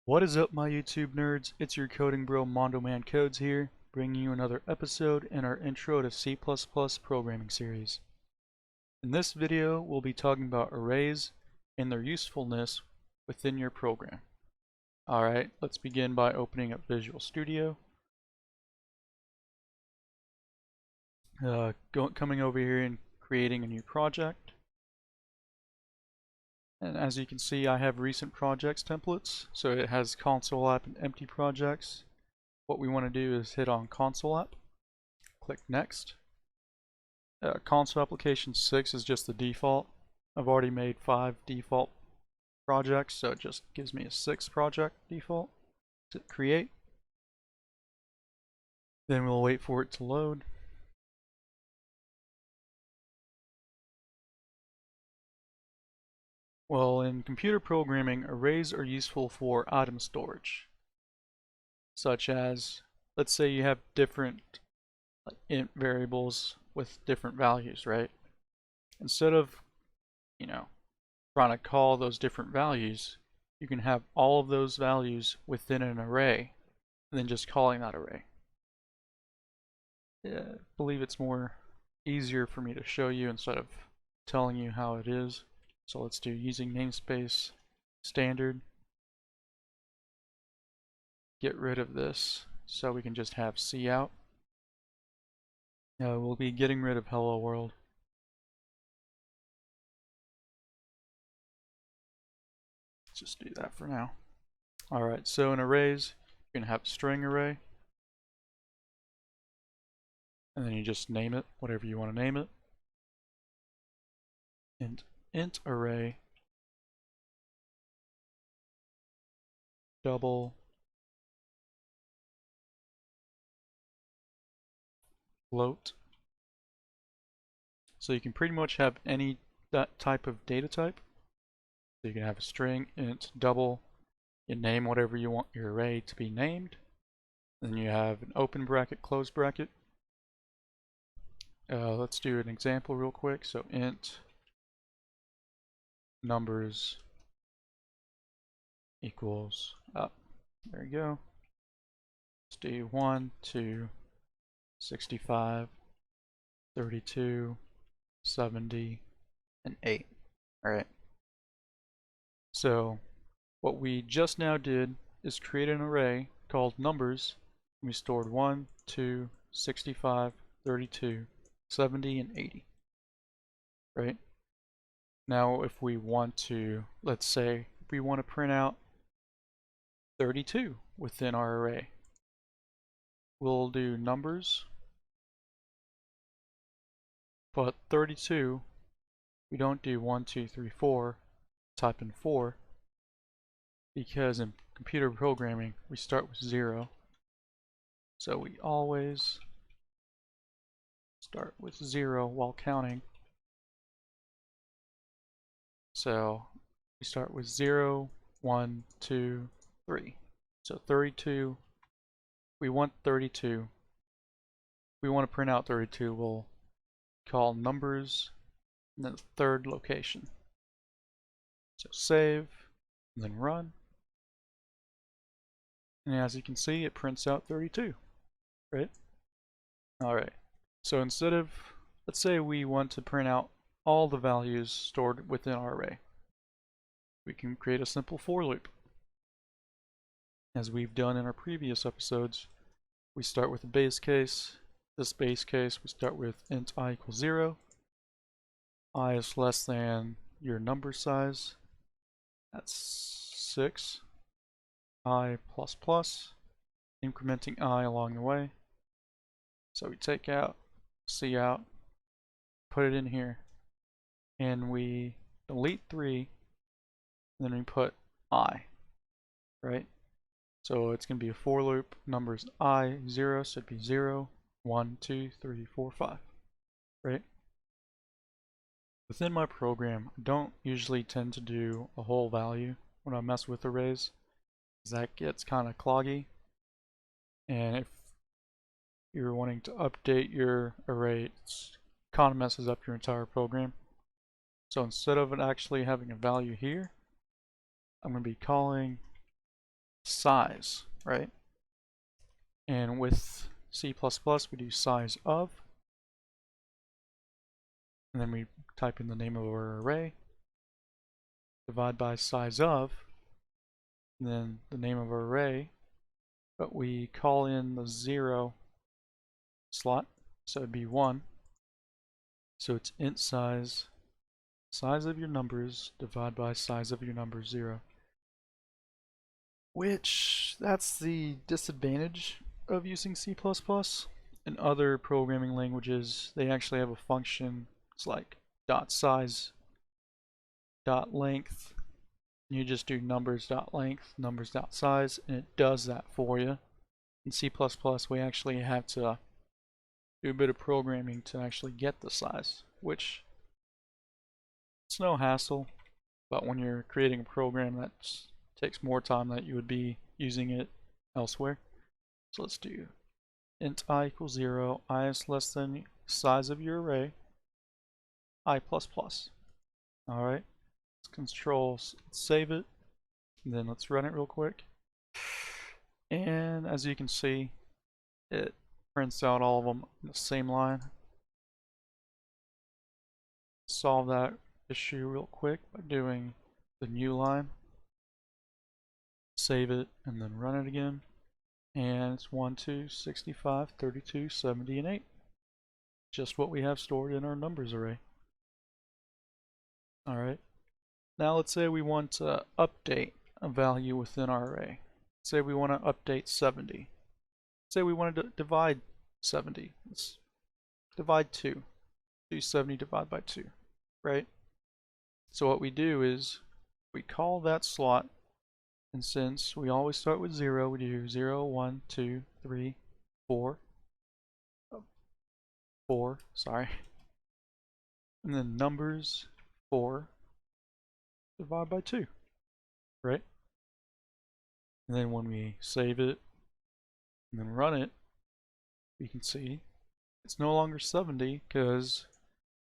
What is up, my YouTube nerds? It's your coding bro Mondo Man Codes here, bringing you another episode in our Intro to C++ programming series. In this video, we'll be talking about arrays and their usefulness within your program. Alright, let's begin by opening up Visual Studio. Coming over here and creating a new project. And as you can see, I have recent projects templates, so it has console app and empty projects. What we want to do is hit on console app, click next. Console application 6 is just the default. I've already made 5 default projects, so it just gives me a 6th project default to create. Then we'll wait for it to load. Well, in computer programming, arrays are useful for item storage, such as, let's say you have different int variables with different values, right? Instead of, trying to call those different values, you can have all of those values within an array, and then just calling that array. I believe it's more easier for me to show you instead of telling you how it is. So let's do using namespace standard. Get rid of this so we can just have cout. We'll be getting rid of hello world. Let's just do that for now. Alright, so in arrays, you're going to have a string array. And then you just name it, whatever you want to name it. And int array double float. So you can pretty much have any that type of data type. So you can have a string, int, double, you name whatever you want your array to be named. Then you have an open bracket, close bracket. Let's do an example real quick. So int numbers equals up. There you go. Let's do 1, 2, 65, 32, 70, and 8. Alright. So what we just now did is create an array called numbers. We stored 1, 2, 65, 32, 70, and 80. Right? Now if we want to, let's say, we want to print out 32 within our array, we'll do numbers, but 32, we don't do 1, 2, 3, 4, type in 4, because in computer programming we start with 0. So we always start with 0 while counting. So we start with 0, 1, 2, 3. So 32, we want 32. We want to print out 32, we'll call numbers and then the third location. So save, and then run. And as you can see, it prints out 32, right? Alright, so instead of, let's say we want to print out all the values stored within our array, we can create a simple for loop. As we've done in our previous episodes, we start with a base case. This base case, we start with int I equals 0. I is less than your number size. That's 6. I plus plus, incrementing I along the way. So we take out, cout, put it in here, and we delete 3, and then we put I, right? So it's going to be a for loop, numbers I, 0, so it'd be 0, 1, 2, 3, 4, 5, right? Within my program, I don't usually tend to do a whole value when I mess with arrays, because that gets kind of cloggy. And if you're wanting to update your array, it kind of messes up your entire program. So instead of actually having a value here, I'm going to be calling size, right? And with C++, we do size of, and then we type in the name of our array, divide by size of, and then the name of our array, but we call in the 0 slot, so it'd be 1. So it's int size, size of your numbers, divide by size of your numbers 0. Which, that's the disadvantage of using C++. In other programming languages, they actually have a function. It's like dot size, dot length. You just do numbers dot length, numbers dot size, and it does that for you. In C++, we actually have to do a bit of programming to actually get the size, which it's no hassle, but when you're creating a program that takes more time that you would be using it elsewhere. So let's do int I equals 0, I is less than size of your array, I++. Alright, let's control save it, and then let's run it real quick. And as you can see, it prints out all of them in the same line. Solve that issue real quick by doing the new line. Save it and then run it again. And it's 1, 2, 65, 32, 70, and 8. Just what we have stored in our numbers array. Alright. Now let's say we want to update a value within our array. Say we want to update 70. Say we wanted to divide 70. Let's divide 2. Do 70 divided by 2. Right? So what we do is we call that slot, and since we always start with 0, we do 0, 1, 2, 3, 4. 4, sorry. And then numbers 4 divided by 2. Right? And then when we save it and then run it, we can see it's no longer 70 because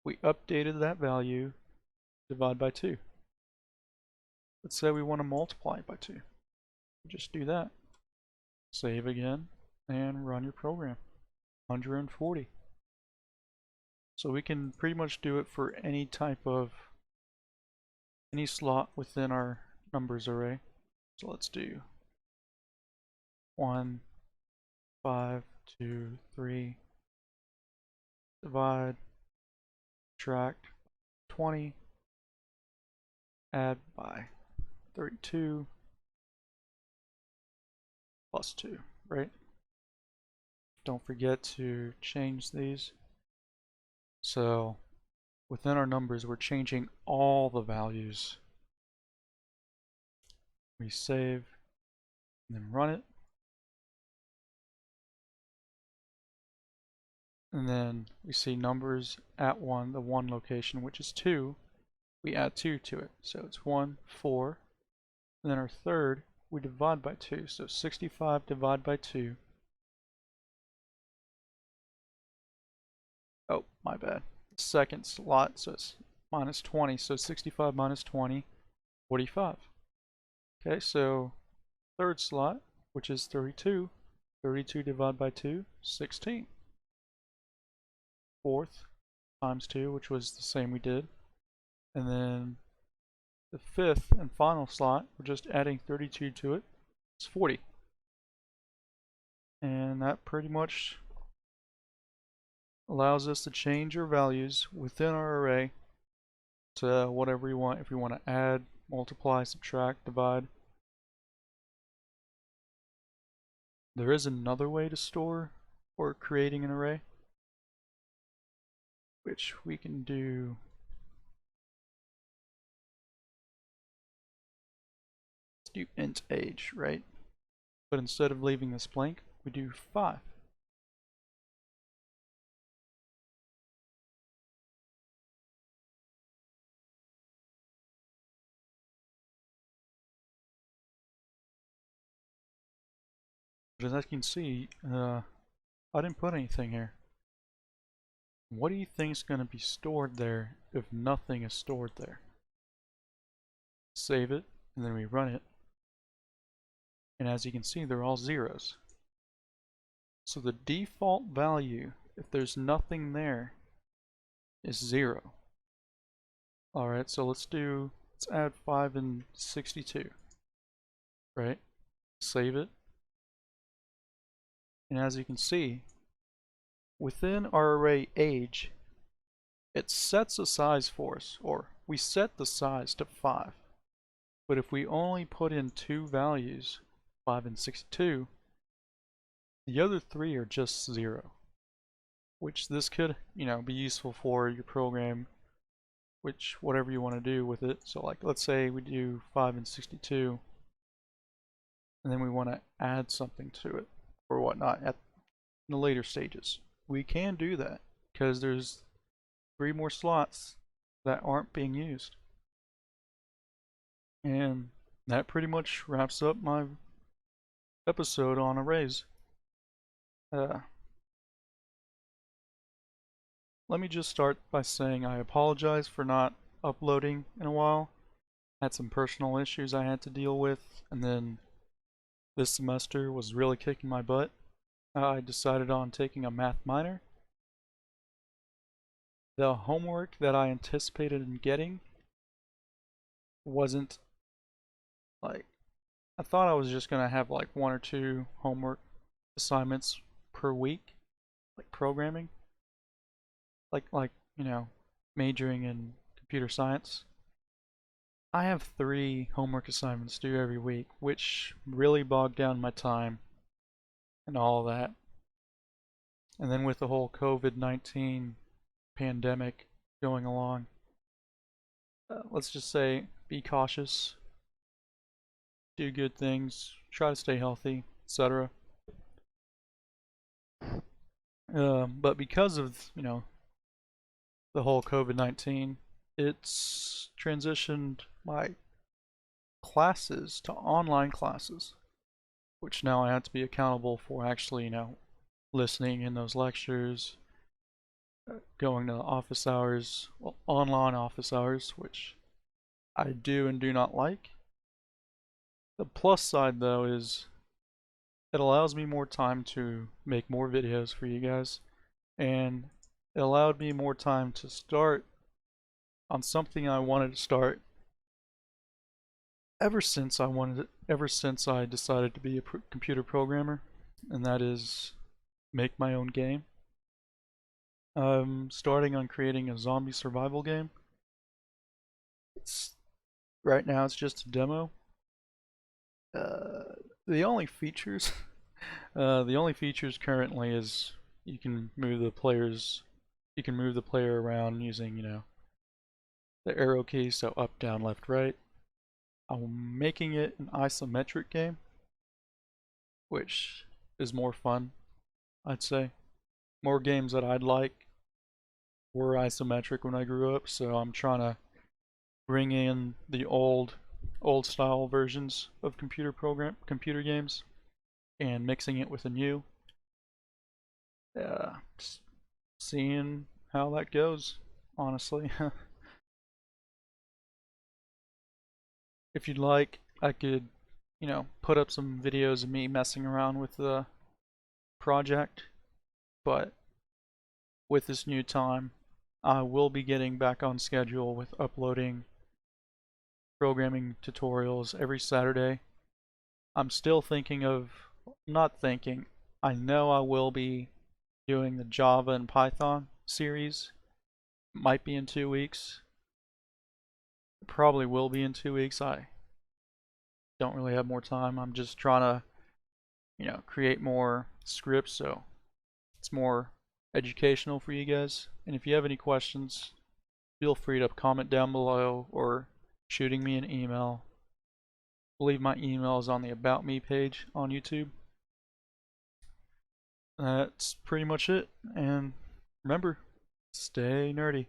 we updated that value, divide by 2. Let's say we want to multiply it by 2. Just do that. Save again and run your program. 140. So we can pretty much do it for any type of, any slot within our numbers array. So let's do 1, 5, 2, 3, divide, subtract 20, add by 32, plus 2, right? Don't forget to change these. So within our numbers, we're changing all the values. We save and then run it. And then we see numbers at 1, the 1 location, which is 2. We add 2 to it. So it's 1, 4. And then our third, we divide by 2. So 65 divided by 2. Oh, my bad. Second slot, so it's minus 20. So 65 minus 20, 45. Okay, so third slot, which is 32. 32 divided by 2, 16. Fourth times 2, which was the same we did. And then the fifth and final slot, we're just adding 32 to it. It's 40. And that pretty much allows us to change our values within our array to whatever we want. If we want to add, multiply, subtract, divide. There is another way to store or creating an array, which we can do. Let's do int age, right? But instead of leaving this blank, we do 5. But as you can see, I didn't put anything here. What do you think is going to be stored there if nothing is stored there? Save it, and then we run it. And as you can see, they're all zeros. So the default value, if there's nothing there, is 0. Alright, so let's add 5 and 62. Right? Save it. And as you can see, within our array age, it sets a size for us, or we set the size to 5. But if we only put in 2 values, 5 and 62, the other 3 are just 0. Which this could, be useful for your program, which whatever you want to do with it. So like, let's say we do 5 and 62, and then we want to add something to it, or whatnot, in the later stages. We can do that, because there's 3 more slots that aren't being used. And that pretty much wraps up my episode on arrays. Let me just start by saying I apologize for not uploading in a while. I had some personal issues I had to deal with, and then this semester was really kicking my butt. I decided on taking a math minor. The homework that I anticipated in getting wasn't like, I thought I was just gonna have like 1 or 2 homework assignments per week, like programming, like majoring in computer science. I have 3 homework assignments due every week, which really bogged down my time and all that. And then with the whole COVID-19 pandemic going along, let's just say be cautious, do good things, try to stay healthy, etc. But because of, the whole COVID-19, it's transitioned my classes to online classes, which now I have to be accountable for actually, listening in those lectures, going to office hours, well, online office hours, which I do and do not like. The plus side, though, is it allows me more time to make more videos for you guys, and it allowed me more time to start on something I wanted to start ever since I decided to be a computer programmer, and that is make my own game. I'm starting on creating a zombie survival game. Right now it's just a demo. The only features currently is you can move the player around using, the arrow keys, so up, down, left, right. I'm making it an isometric game, which is more fun, I'd say. More games that I'd like were isometric when I grew up, so I'm trying to bring in the old style versions of computer games and mixing it with a new. Just seeing how that goes, honestly. If you'd like, I could, put up some videos of me messing around with the project, but with this new time, I will be getting back on schedule with uploading programming tutorials every Saturday. I'm still I know I will be doing the Java and Python series. It might be in 2 weeks. It probably will be in 2 weeks. I don't really have more time. I'm just trying to, create more scripts so it's more educational for you guys. And if you have any questions, feel free to comment down below or shooting me an email. I believe my email is on the About Me page on YouTube. That's pretty much it. And remember, stay nerdy.